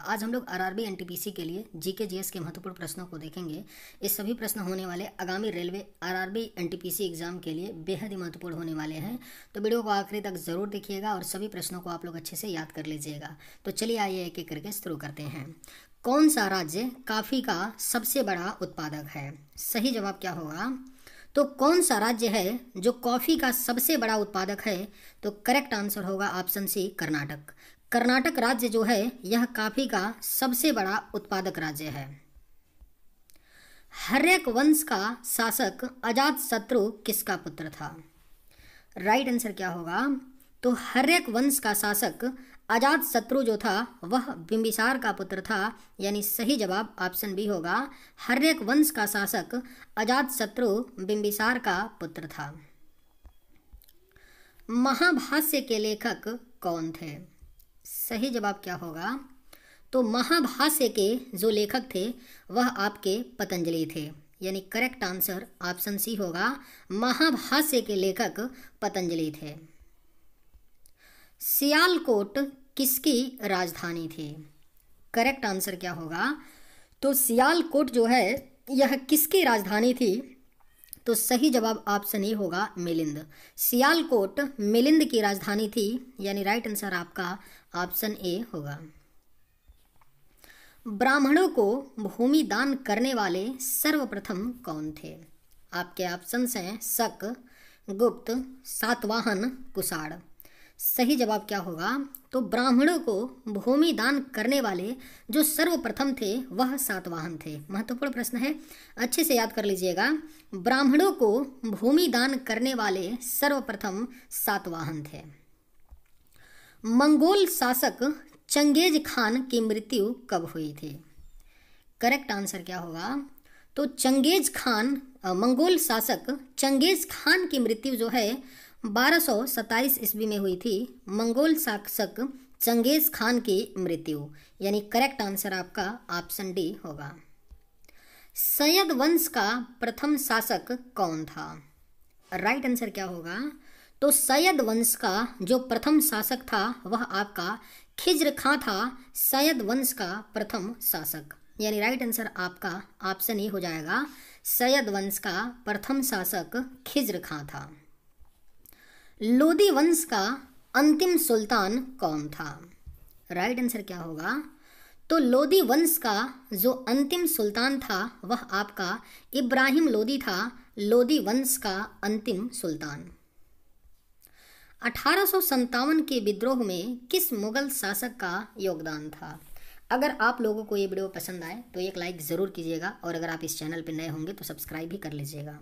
आज हम लोग आरआरबी एनटीपीसी के लिए जीके जीएस के महत्वपूर्ण प्रश्नों को देखेंगे। इस सभी प्रश्न होने वाले आगामी रेलवे आरआरबी एनटीपीसी एग्जाम के लिए बेहद ही महत्वपूर्ण होने वाले हैं। तो वीडियो को आखिरी तक जरूर देखिएगा और सभी प्रश्नों को आप लोग अच्छे से याद कर लीजिएगा। तो चलिए आइए एक एक करके शुरू करते हैं। कौन सा राज्य कॉफी का सबसे बड़ा उत्पादक है? सही जवाब क्या होगा? तो कौन सा राज्य है जो कॉफी का सबसे बड़ा उत्पादक है? तो करेक्ट आंसर होगा ऑप्शन सी, कर्नाटक। कर्नाटक राज्य जो है यह कॉफी का सबसे बड़ा उत्पादक राज्य है। हर्यक वंश का शासक अजातशत्रु किसका पुत्र था? राइट आंसर क्या होगा? तो हर्यक वंश का शासक अजातशत्रु जो था वह बिंबिसार का पुत्र था, यानी सही जवाब ऑप्शन बी होगा। हर्यक वंश का शासक अजातशत्रु बिंबिसार का पुत्र था। महाभाष्य के लेखक कौन थे? सही जवाब क्या होगा? तो महाभाष्य के जो लेखक थे वह आपके पतंजलि थे, यानी करेक्ट आंसर ऑप्शन सी होगा। महाभाष्य के लेखक पतंजलि थे। सियालकोट किसकी राजधानी थी? करेक्ट आंसर क्या होगा? तो सियालकोट जो है यह किसकी राजधानी थी? तो सही जवाब ऑप्शन ए होगा, मिलिंद। सियालकोट मिलिंद की राजधानी थी, यानी राइट आंसर आपका ऑप्शन ए होगा। ब्राह्मणों को भूमि दान करने वाले सर्वप्रथम कौन थे? आपके ऑप्शंस हैं शक, गुप्त, सातवाहन, कुषाण। सही जवाब क्या होगा? तो ब्राह्मणों को भूमि दान करने वाले जो सर्वप्रथम थे वह सातवाहन थे। महत्वपूर्ण प्रश्न है, अच्छे से याद कर लीजिएगा। ब्राह्मणों को भूमि दान करने वाले सर्वप्रथम सातवाहन थे। मंगोल शासक चंगेज खान की मृत्यु कब हुई थी? करेक्ट आंसर क्या होगा? तो चंगेज खान मंगोल शासक चंगेज खान की मृत्यु जो है 1227 ईस्वी में हुई थी। मंगोल शासक चंगेज खान की मृत्यु, यानी करेक्ट आंसर आपका ऑप्शन डी होगा। सयद वंश का प्रथम शासक कौन था? राइट आंसर क्या होगा? तो सयद वंश का जो प्रथम शासक था वह आपका खिज्र खां था। सयद वंश का प्रथम शासक, यानी राइट आंसर आपका ऑप्शन ई हो जाएगा। सयद वंश का प्रथम शासक खिज्र खां था। लोदी वंश का अंतिम सुल्तान कौन था? राइट आंसर क्या होगा? तो लोदी वंश का जो अंतिम सुल्तान था वह आपका इब्राहिम लोदी था। लोदी वंश का अंतिम सुल्तान। 1857 के विद्रोह में किस मुगल शासक का योगदान था? अगर आप लोगों को ये वीडियो पसंद आए तो एक लाइक ज़रूर कीजिएगा और अगर आप इस चैनल पर नए होंगे तो सब्सक्राइब भी कर लीजिएगा।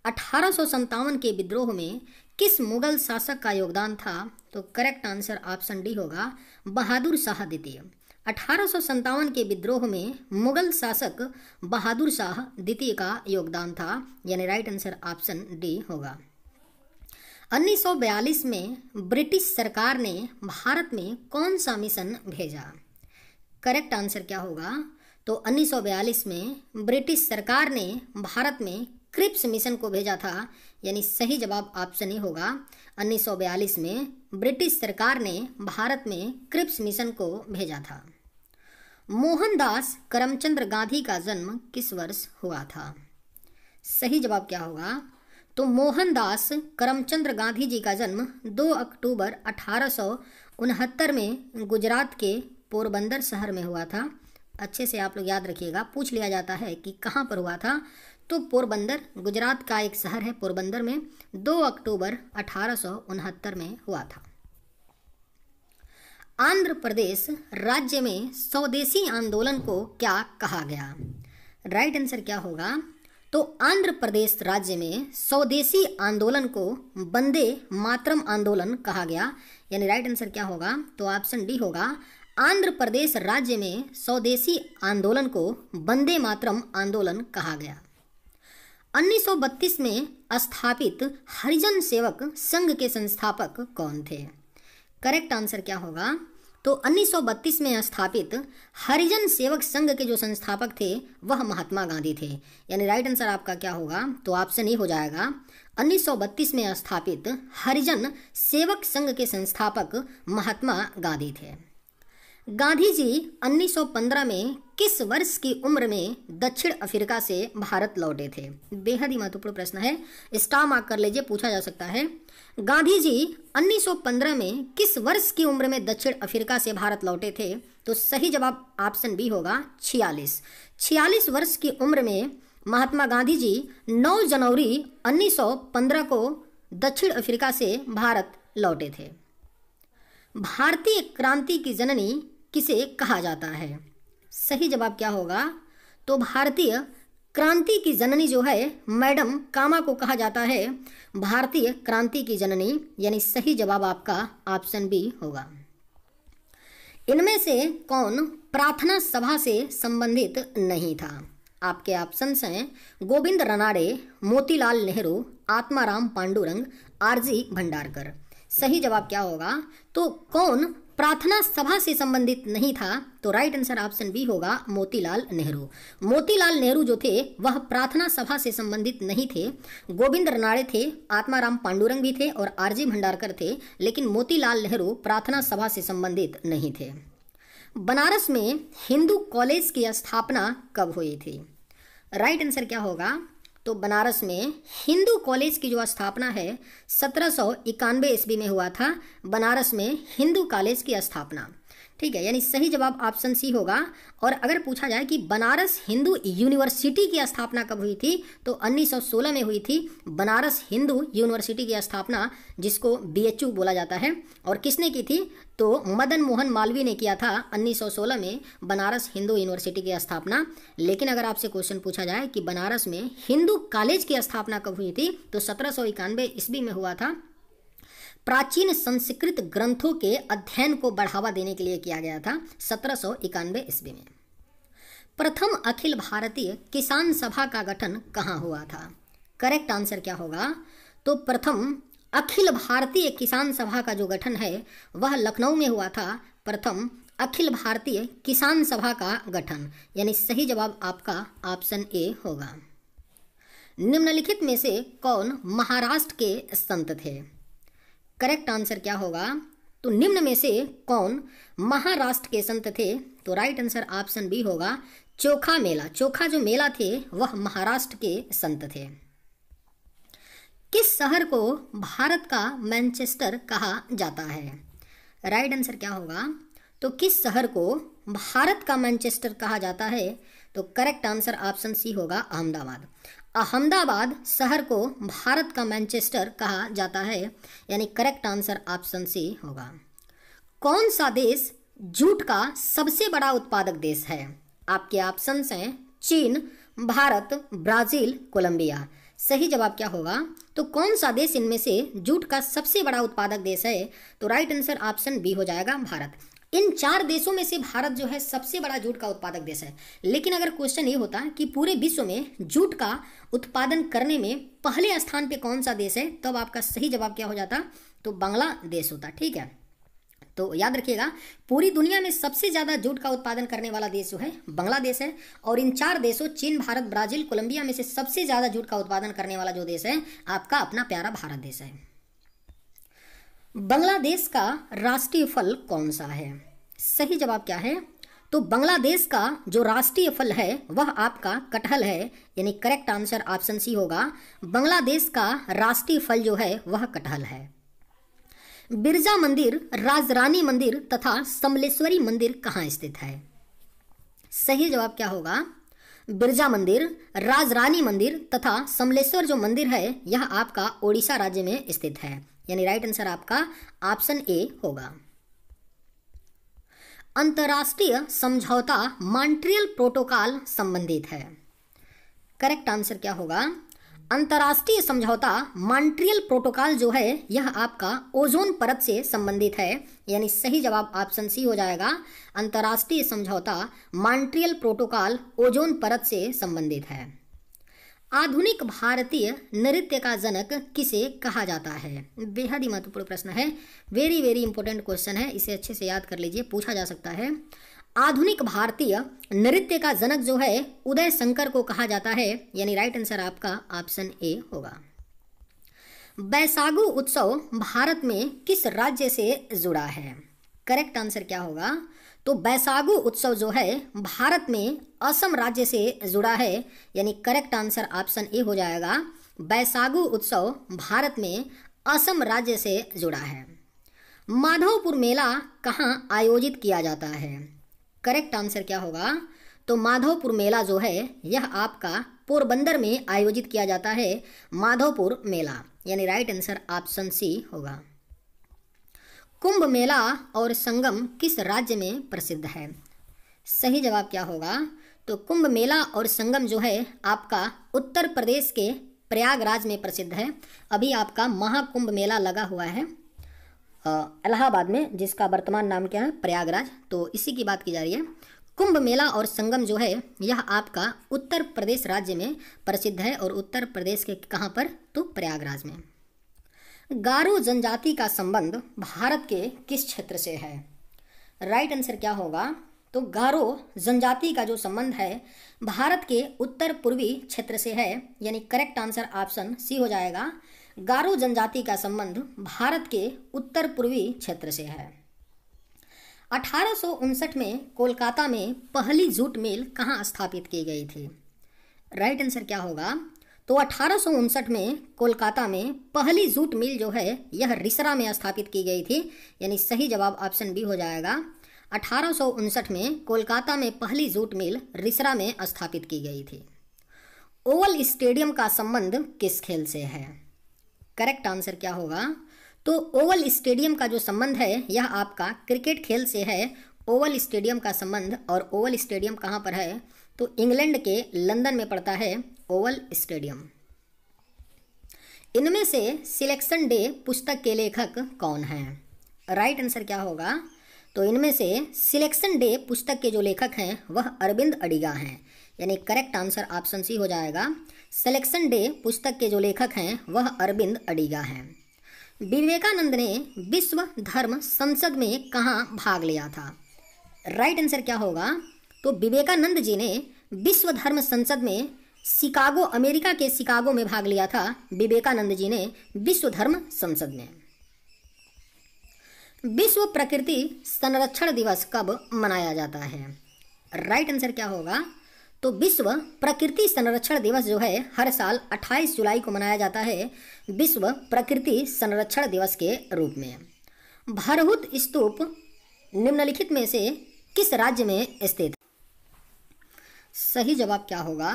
1857 के विद्रोह में किस मुगल शासक का योगदान था? तो करेक्ट आंसर ऑप्शन डी होगा, बहादुर शाह द्वितीय। 1857 के विद्रोह में मुगल शासक बहादुर शाह द्वितीय का योगदान था, यानी राइट आंसर ऑप्शन डी होगा। 1942 में ब्रिटिश सरकार ने भारत में कौन सा मिशन भेजा? करेक्ट आंसर क्या होगा? तो 1942 में ब्रिटिश सरकार ने भारत में क्रिप्स मिशन को भेजा था, यानी सही जवाब ऑप्शन ही होगा। 1942 में ब्रिटिश सरकार ने भारत में क्रिप्स मिशन को भेजा था। मोहनदास करमचंद गांधी का जन्म किस वर्ष हुआ था? सही जवाब क्या होगा? तो मोहनदास करमचंद गांधी जी का जन्म 2 अक्टूबर 1869 में गुजरात के पोरबंदर शहर में हुआ था। अच्छे से आप लोग याद रखिएगा, पूछ लिया जाता है कि कहाँ पर हुआ था, तो पोरबंदर गुजरात का एक शहर है पोरबंदर में 2 अक्टूबर 1869 में हुआ था। आंध्र प्रदेश राज्य में स्वदेशी आंदोलन को क्या कहा गया? राइट आंसर क्या होगा? तो आंध्र प्रदेश राज्य में स्वदेशी आंदोलन को वंदे मातरम आंदोलन कहा गया, यानी राइट आंसर क्या होगा? तो ऑप्शन डी होगा। आंध्र प्रदेश राज्य में स्वदेशी आंदोलन को वंदे मातरम आंदोलन कहा गया। 1932 में स्थापित हरिजन सेवक संघ के संस्थापक कौन थे? करेक्ट आंसर क्या होगा? तो 1932 में स्थापित हरिजन सेवक संघ के जो संस्थापक थे वह महात्मा गांधी थे, यानी राइट आंसर आपका क्या होगा? तो ऑप्शन ही हो जाएगा। 1932 में स्थापित हरिजन सेवक संघ के संस्थापक महात्मा गांधी थे। गांधी जी 1915 में किस वर्ष की उम्र में दक्षिण अफ्रीका से भारत लौटे थे? बेहद ही महत्वपूर्ण प्रश्न है, स्टार मार्क कर लीजिए, पूछा जा सकता है। गांधी जी 1915 में किस वर्ष की उम्र में दक्षिण अफ्रीका से भारत लौटे थे? तो सही जवाब ऑप्शन बी होगा 46। 46 वर्ष की उम्र में महात्मा गांधी जी 9 जनवरी 1915 को दक्षिण अफ्रीका से भारत लौटे थे। भारतीय क्रांति की जननी किसे कहा जाता है? सही जवाब क्या होगा? तो भारतीय क्रांति की जननी जो है मैडम कामा को कहा जाता है भारतीय क्रांति की जननी, यानी सही जवाब आपका ऑप्शन बी होगा। इनमें से कौन प्रार्थना सभा से संबंधित नहीं था? आपके ऑप्शंस हैं गोविंद रनाड़े, मोतीलाल नेहरू, आत्माराम पांडुरंग, आरजी भंडारकर। सही जवाब क्या होगा? तो कौन प्रार्थना सभा से संबंधित नहीं था? तो राइट आंसर ऑप्शन बी होगा मोतीलाल नेहरू। मोतीलाल नेहरू जो थे वह प्रार्थना सभा से संबंधित नहीं थे। गोविंद रनाड़े थे, आत्माराम पांडुरंग भी थे और आरजी भंडारकर थे, लेकिन मोतीलाल नेहरू प्रार्थना सभा से संबंधित नहीं थे। बनारस में हिंदू कॉलेज की स्थापना कब हुई थी? राइट आंसर क्या होगा? तो बनारस में हिंदू कॉलेज की जो स्थापना है 1791 ईस्वी में हुआ था। बनारस में हिंदू कॉलेज की स्थापना, ठीक है, यानी सही जवाब ऑप्शन सी होगा। और अगर पूछा जाए कि बनारस हिंदू यूनिवर्सिटी की स्थापना कब हुई थी, तो 1916 में हुई थी बनारस हिंदू यूनिवर्सिटी की स्थापना, जिसको BHU बोला जाता है। और किसने की थी? तो मदन मोहन मालवीय ने किया था 1916 में बनारस हिंदू यूनिवर्सिटी की स्थापना। लेकिन अगर आपसे क्वेश्चन पूछा जाए कि बनारस में हिंदू कॉलेज की स्थापना कब हुई थी, तो 1791 ईस्वी में हुआ था। प्राचीन संस्कृत ग्रंथों के अध्ययन को बढ़ावा देने के लिए किया गया था 1791 ईस्वी में। प्रथम अखिल भारतीय किसान सभा का गठन कहाँ हुआ था? करेक्ट आंसर क्या होगा? तो प्रथम अखिल भारतीय किसान सभा का जो गठन है वह लखनऊ में हुआ था। प्रथम अखिल भारतीय किसान सभा का गठन, यानी सही जवाब आपका ऑप्शन ए होगा। निम्नलिखित में से कौन महाराष्ट्र के संत थे? करेक्ट आंसर क्या होगा? तो निम्न में से कौन महाराष्ट्र के संत थे? तो राइट आंसर ऑप्शन बी होगा चोखा मेला। चोखा जो मेला थे वह महाराष्ट्र के संत थे। किस शहर को भारत का मैनचेस्टर कहा जाता है? राइट आंसर क्या होगा? तो किस शहर को भारत का मैनचेस्टर कहा जाता है? तो करेक्ट आंसर ऑप्शन सी होगा अहमदाबाद। अहमदाबाद शहर को भारत का मैनचेस्टर कहा जाता है, यानी करेक्ट आंसर ऑप्शन सी होगा। कौन सा देश जूट का सबसे बड़ा उत्पादक देश है? आपके ऑप्शंस हैं चीन, भारत, ब्राजील, कोलंबिया। सही जवाब क्या होगा? तो कौन सा देश इनमें से जूट का सबसे बड़ा उत्पादक देश है? तो राइट आंसर ऑप्शन बी हो जाएगा भारत। इन 4 देशों में से भारत जो है सबसे बड़ा जूट का उत्पादक देश है। लेकिन अगर क्वेश्चन ये होता कि पूरे विश्व में जूट का उत्पादन करने में पहले स्थान पे कौन सा देश है, तब आपका सही जवाब क्या हो जाता? तो बांग्लादेश होता। ठीक है, तो याद रखिएगा पूरी दुनिया में सबसे ज़्यादा जूट का उत्पादन करने वाला देश जो है बांग्लादेश है। और इन 4 देशों चीन, भारत, ब्राजील, कोलंबिया में से सबसे ज़्यादा जूट का उत्पादन करने वाला जो देश है आपका अपना प्यारा भारत देश है। बांग्लादेश का राष्ट्रीय फल कौन सा है? सही जवाब क्या है? तो बांग्लादेश का जो राष्ट्रीय फल है वह आपका कटहल है, यानी करेक्ट आंसर ऑप्शन सी होगा। बांग्लादेश का राष्ट्रीय फल जो है वह कटहल है। बिरजा मंदिर, राजरानी मंदिर तथा समलेश्वरी मंदिर कहाँ स्थित है? सही जवाब क्या होगा? बिरजा मंदिर, राजरानी मंदिर तथा समलेश्वर जो मंदिर है यह आपका ओडिशा राज्य में स्थित है, यानी राइट आंसर आपका ऑप्शन ए होगा। अंतर्राष्ट्रीय समझौता मॉन्ट्रियल प्रोटोकॉल संबंधित है। करेक्ट आंसर क्या होगा? अंतर्राष्ट्रीय समझौता मॉन्ट्रियल प्रोटोकॉल जो है यह आपका ओजोन परत से संबंधित है, यानी सही जवाब ऑप्शन सी हो जाएगा। अंतर्राष्ट्रीय समझौता मॉन्ट्रियल प्रोटोकॉल ओजोन परत से संबंधित है। आधुनिक भारतीय नृत्य का जनक किसे कहा जाता है? बेहद ही महत्वपूर्ण प्रश्न है, वेरी वेरी इंपॉर्टेंट क्वेश्चन है, इसे अच्छे से याद कर लीजिए, पूछा जा सकता है। आधुनिक भारतीय नृत्य का जनक जो है उदय शंकर को कहा जाता है, यानी राइट आंसर आपका ऑप्शन ए होगा। बैसागु उत्सव भारत में किस राज्य से जुड़ा है? करेक्ट आंसर क्या होगा? तो बैसागु उत्सव जो है भारत में असम राज्य से जुड़ा है, यानी करेक्ट आंसर ऑप्शन ए हो जाएगा। बैसागु उत्सव भारत में असम राज्य से जुड़ा है। माधवपुर मेला कहाँ आयोजित किया जाता है? करेक्ट आंसर क्या होगा? तो माधवपुर मेला जो है यह आपका पोरबंदर में आयोजित किया जाता है, माधवपुर मेला, यानी राइट आंसर ऑप्शन सी होगा। कुंभ मेला और संगम किस राज्य में प्रसिद्ध है? सही जवाब क्या होगा? तो कुंभ मेला और संगम जो है आपका उत्तर प्रदेश के प्रयागराज में प्रसिद्ध है। अभी आपका महाकुंभ मेला लगा हुआ है इलाहाबाद में, जिसका वर्तमान नाम क्या है? प्रयागराज। तो इसी की बात की जा रही है। कुंभ मेला और संगम जो है यह आपका उत्तर प्रदेश राज्य में प्रसिद्ध है, और उत्तर प्रदेश के कहाँ पर? तो प्रयागराज में। गारो जनजाति का संबंध भारत के किस क्षेत्र से है? राइट आंसर क्या होगा? तो गारो जनजाति का जो संबंध है भारत के उत्तर पूर्वी क्षेत्र से है, यानी करेक्ट आंसर ऑप्शन सी हो जाएगा। गारो जनजाति का संबंध भारत के उत्तर पूर्वी क्षेत्र से है। 1859 में कोलकाता में पहली जूट मिल कहाँ स्थापित की गई थी? राइट आंसर क्या होगा? तो 1859 में कोलकाता में पहली जूट मिल जो है यह रिसरा में स्थापित की गई थी, यानी सही जवाब ऑप्शन बी हो जाएगा। 1859 में कोलकाता में पहली जूट मिल रिसरा में स्थापित की गई थी। ओवल स्टेडियम का संबंध किस खेल से है? करेक्ट आंसर क्या होगा? तो ओवल स्टेडियम का जो संबंध है यह आपका क्रिकेट खेल से है, ओवल स्टेडियम का संबंध। और ओवल स्टेडियम कहाँ पर है? तो इंग्लैंड के लंदन में पड़ता है ओवल स्टेडियम। इनमें से सिलेक्शन डे पुस्तक के लेखक कौन हैं? राइट आंसर क्या होगा? तो इनमें से सिलेक्शन डे पुस्तक के जो लेखक हैं वह अरविंद अडिगा हैं, यानी करेक्ट आंसर ऑप्शन सी हो जाएगा। सिलेक्शन डे पुस्तक के जो लेखक हैं वह अरविंद अडिगा हैं। विवेकानंद ने विश्व धर्म संसद में कहाँ भाग लिया था? राइट आंसर क्या होगा? तो विवेकानंद जी ने विश्व धर्म संसद में शिकागो, अमेरिका के शिकागो में भाग लिया था। विवेकानंद जी ने विश्व धर्म संसद में। विश्व प्रकृति संरक्षण दिवस कब मनाया जाता है? राइट आंसर क्या होगा? तो विश्व प्रकृति संरक्षण दिवस जो है हर साल 28 जुलाई को मनाया जाता है, विश्व प्रकृति संरक्षण दिवस के रूप में। भरहुत स्तूप निम्नलिखित में से किस राज्य में स्थित? सही जवाब क्या होगा?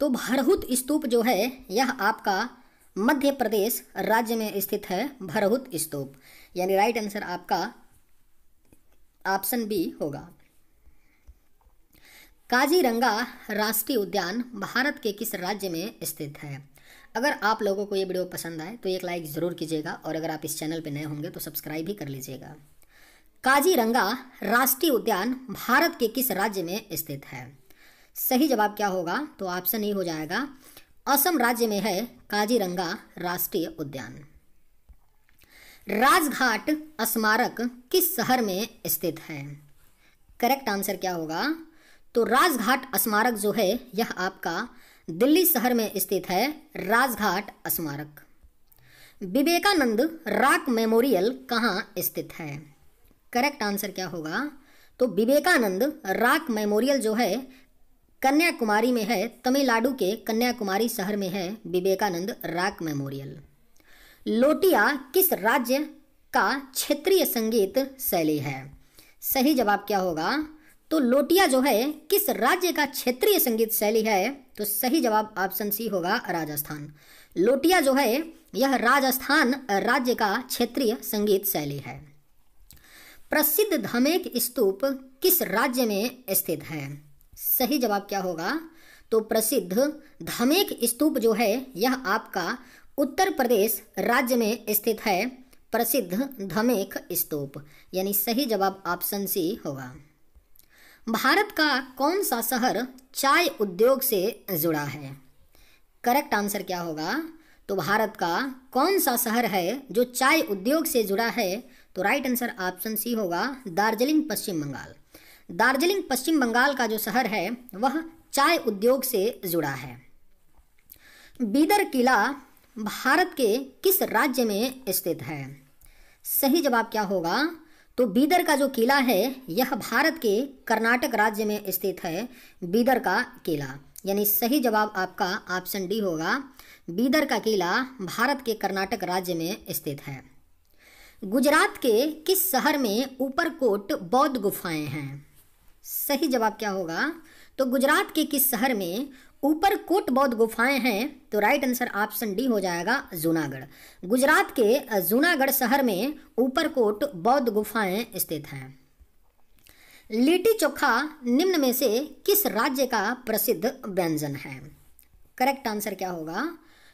तो भरहुत स्तूप जो है यह आपका मध्य प्रदेश राज्य में स्थित है, भरहुत स्तूप, यानी राइट आंसर आपका ऑप्शन बी होगा। काजीरंगा राष्ट्रीय उद्यान भारत के किस राज्य में स्थित है? अगर आप लोगों को ये वीडियो पसंद आए तो एक लाइक ज़रूर कीजिएगा, और अगर आप इस चैनल पर नए होंगे तो सब्सक्राइब भी कर लीजिएगा। काजीरंगा राष्ट्रीय उद्यान भारत के किस राज्य में स्थित है? सही जवाब क्या होगा? तो ऑप्शन ए हो जाएगा। असम राज्य में है काजीरंगा राष्ट्रीय उद्यान। राजघाट स्मारक किस शहर में स्थित है? करेक्ट आंसर क्या होगा? तो राजघाट स्मारक जो है यह आपका दिल्ली शहर में स्थित है, राजघाट स्मारक। विवेकानंद रॉक मेमोरियल कहाँ स्थित है? करेक्ट आंसर क्या होगा? तो विवेकानंद रॉक मेमोरियल जो है कन्याकुमारी में है, तमिलनाडु के कन्याकुमारी शहर में है विवेकानंद रॉक मेमोरियल। लोटिया किस राज्य का क्षेत्रीय संगीत शैली है? सही जवाब क्या होगा? तो लोटिया जो है किस राज्य का क्षेत्रीय संगीत शैली है? तो सही जवाब ऑप्शन सी होगा, राजस्थान। लोटिया जो है यह राजस्थान राज्य का क्षेत्रीय संगीत शैली है। प्रसिद्ध धमेक स्तूप किस राज्य में स्थित है? सही जवाब क्या होगा? तो प्रसिद्ध धमेक स्तूप जो है यह आपका उत्तर प्रदेश राज्य में स्थित है, प्रसिद्ध धमेक स्तूप, यानी सही जवाब ऑप्शन सी होगा। भारत का कौन सा शहर चाय उद्योग से जुड़ा है? करेक्ट आंसर क्या होगा? तो भारत का कौन सा शहर है जो चाय उद्योग से जुड़ा है? तो राइट आंसर ऑप्शन सी होगा, दार्जिलिंग पश्चिम बंगाल। दार्जिलिंग पश्चिम बंगाल का जो शहर है वह चाय उद्योग से जुड़ा है। बीदर किला भारत के किस राज्य में स्थित है? सही जवाब क्या होगा? तो बीदर का जो किला है यह भारत के कर्नाटक राज्य में स्थित है। बीदर का किला, यानी सही जवाब आपका ऑप्शन डी होगा। बीदर का किला भारत के कर्नाटक राज्य में स्थित है। गुजरात के किस शहर में ऊपरकोट बौद्ध गुफाएं हैं? सही जवाब क्या होगा? तो गुजरात के किस शहर में ऊपरकोट बौद्ध गुफाएं हैं? तो राइट आंसर ऑप्शन डी हो जाएगा, जूनागढ़। गुजरात के जूनागढ़ शहर में ऊपरकोट बौद्ध गुफाएं स्थित हैं। लिट्टी चोखा निम्न में से किस राज्य का प्रसिद्ध व्यंजन है? करेक्ट आंसर क्या होगा?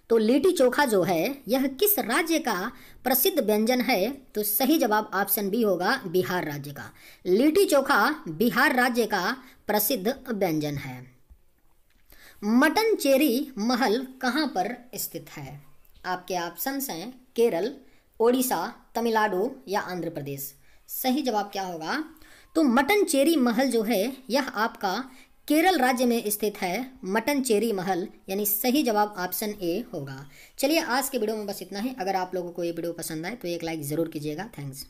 तो लिट्टी चोखा जो है यह किस राज्य का प्रसिद्ध व्यंजन है? तो सही जवाब ऑप्शन बी होगा, बिहार राज्य का। लिट्टी चोखा बिहार राज्य का प्रसिद्ध व्यंजन है। मट्टनचेरी महल कहाँ पर स्थित है? आपके ऑप्शंस हैं केरल, ओडिशा, तमिलनाडु या आंध्र प्रदेश। सही जवाब क्या होगा? तो मट्टनचेरी महल जो है यह आपका केरल राज्य में स्थित है। मट्टनचेरी महल, यानी सही जवाब ऑप्शन ए होगा। चलिए आज के वीडियो में बस इतना ही। अगर आप लोगों को ये वीडियो पसंद आए तो एक लाइक ज़रूर कीजिएगा। थैंक्स।